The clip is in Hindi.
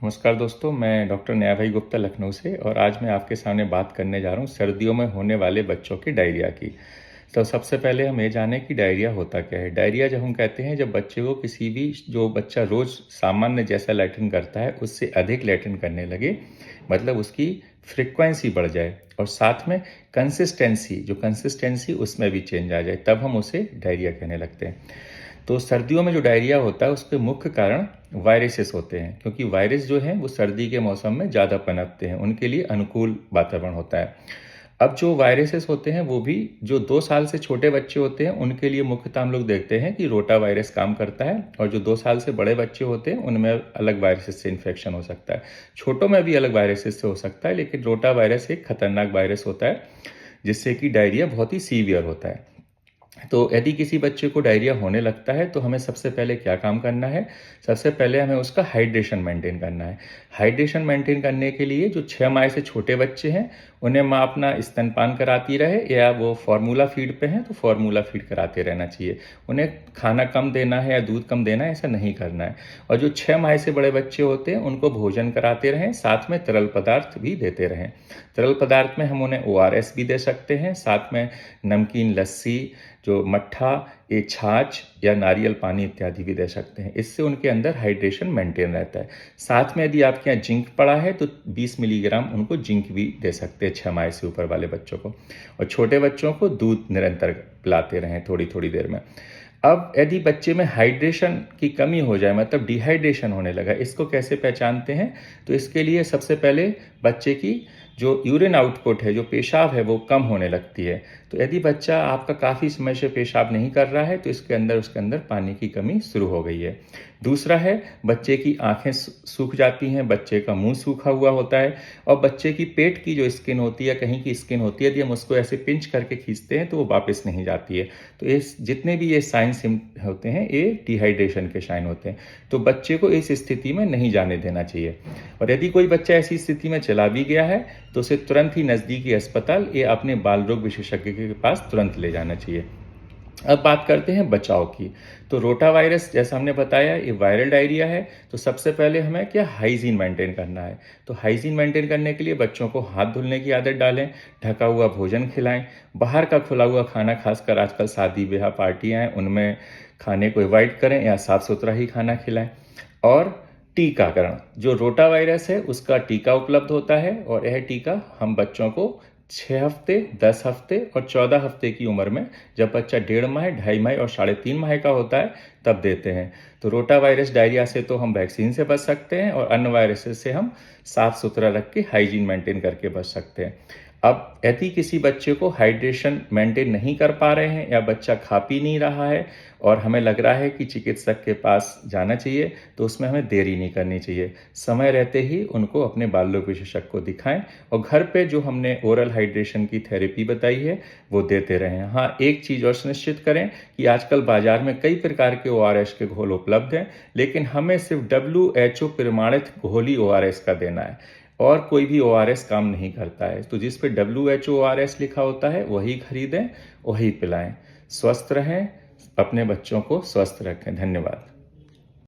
नमस्कार दोस्तों, मैं डॉक्टर नया भाई गुप्ता लखनऊ से और आज मैं आपके सामने बात करने जा रहा हूँ सर्दियों में होने वाले बच्चों की डायरिया की। तो सबसे पहले हम ये जानें कि डायरिया होता क्या है। डायरिया जब हम कहते हैं, जब बच्चे को किसी भी जो बच्चा रोज़ सामान्य जैसा लैट्रिन करता है उससे अधिक लैट्रिन करने लगे, मतलब उसकी फ्रिक्वेंसी बढ़ जाए और साथ में कंसिस्टेंसी उसमें भी चेंज आ जाए, तब हम उसे डायरिया कहने लगते हैं। तो सर्दियों में जो डायरिया होता है उसके मुख्य कारण वायरसेस होते हैं, क्योंकि वायरस जो हैं वो सर्दी के मौसम में ज़्यादा पनपते हैं, उनके लिए अनुकूल वातावरण होता है। अब जो वायरसेस होते हैं वो भी जो 2 साल से छोटे बच्चे होते हैं उनके लिए मुख्यतः हम लोग देखते हैं कि रोटा वायरस काम करता है, और जो 2 साल से बड़े बच्चे होते हैं उनमें अलग वायरसेस से इन्फेक्शन हो सकता है। छोटों में भी अलग वायरसेस से हो सकता है, लेकिन रोटा वायरस एक खतरनाक वायरस होता है जिससे कि डायरिया बहुत ही सीवियर होता है। तो यदि किसी बच्चे को डायरिया होने लगता है तो हमें सबसे पहले क्या काम करना है? सबसे पहले हमें उसका हाइड्रेशन मेंटेन करना है। हाइड्रेशन मेंटेन करने के लिए जो 6 माह से छोटे बच्चे हैं उन्हें माँ अपना स्तनपान कराती रहे, या वो फार्मूला फीड पे हैं तो फार्मूला फीड कराते रहना चाहिए। उन्हें खाना कम देना है या दूध कम देना है, ऐसा नहीं करना है। और जो 6 माह से बड़े बच्चे होते हैं उनको भोजन कराते रहें, साथ में तरल पदार्थ भी देते रहें। तरल पदार्थ में हम उन्हें ORS भी दे सकते हैं, साथ में नमकीन लस्सी, जो मट्ठा, ये छाछ या नारियल पानी इत्यादि भी दे सकते हैं। इससे उनके अंदर हाइड्रेशन मेंटेन रहता है। साथ में यदि आपके यहाँ जिंक पड़ा है तो 20 मिलीग्राम उनको जिंक भी दे सकते हैं 6 माह से ऊपर वाले बच्चों को। और छोटे बच्चों को दूध निरंतर पिलाते रहें थोड़ी थोड़ी देर में। अब यदि बच्चे में हाइड्रेशन की कमी हो जाए, मतलब डिहाइड्रेशन होने लगा, इसको कैसे पहचानते हैं? तो इसके लिए सबसे पहले बच्चे की जो यूरिन आउटपुट है, जो पेशाब है, वो कम होने लगती है। तो यदि बच्चा आपका काफ़ी समय से पेशाब नहीं कर रहा है तो उसके अंदर पानी की कमी शुरू हो गई है। दूसरा है, बच्चे की आंखें सूख जाती हैं, बच्चे का मुंह सूखा हुआ होता है, और बच्चे की पेट की जो स्किन होती है, कहीं की स्किन होती है, यदि हम उसको ऐसे पिंच करके खींचते हैं तो वो वापस नहीं जाती है। तो इस जितने भी ये साइन होते हैं ये डिहाइड्रेशन के साइन होते हैं। तो बच्चे को इस स्थिति में नहीं जाने देना चाहिए। और यदि कोई बच्चा ऐसी स्थिति में चला भी गया है तो उसे तुरंत ही नज़दीकी अस्पताल या अपने बाल रोग विशेषज्ञ के पास तुरंत ले जाना चाहिए। अब बात करते हैं बचाव की। तो रोटा वायरस, जैसा हमने बताया, ये वायरल डायरिया है। तो सबसे पहले हमें क्या हाइजीन मेंटेन करना है? तो हाइजीन मेंटेन करने के लिए बच्चों को हाथ धुलने की आदत डालें, ढका हुआ भोजन खिलाएं, बाहर का खुला हुआ खाना, खासकर आजकल शादी ब्याह पार्टियां हैं उनमें खाने को अवॉइड करें या साफ सुथरा ही खाना खिलाएं। और टीकाकरण, जो रोटा वायरस है उसका टीका उपलब्ध होता है, और यह टीका हम बच्चों को 6 हफ्ते, 10 हफ्ते और 14 हफ्ते की उम्र में, जब बच्चा 1.5 माह, 2.5 माह और 3.5 माह का होता है, तब देते हैं। तो रोटा वायरस डायरिया से तो हम वैक्सीन से बच सकते हैं, और अन्य वायरसेस से हम साफ सुथरा रख के हाइजीन मेंटेन करके बच सकते हैं। अब यदि किसी बच्चे को हाइड्रेशन मेंटेन नहीं कर पा रहे हैं, या बच्चा खा पी नहीं रहा है और हमें लग रहा है कि चिकित्सक के पास जाना चाहिए, तो उसमें हमें देरी नहीं करनी चाहिए। समय रहते ही उनको अपने बाल रोग विशेषज्ञ को दिखाएं, और घर पे जो हमने ओरल हाइड्रेशन की थेरेपी बताई है वो देते रहें। हाँ, एक चीज़ और सुनिश्चित करें कि आजकल बाजार में कई प्रकार के ORS के घोल उपलब्ध हैं, लेकिन हमें सिर्फ WHO प्रमाणित घोल ही ORS का देना है, और कोई भी ORS काम नहीं करता है। तो जिस पे WHO ORS लिखा होता है वही खरीदें, वही पिलाएं। स्वस्थ रहें, अपने बच्चों को स्वस्थ रखें। धन्यवाद।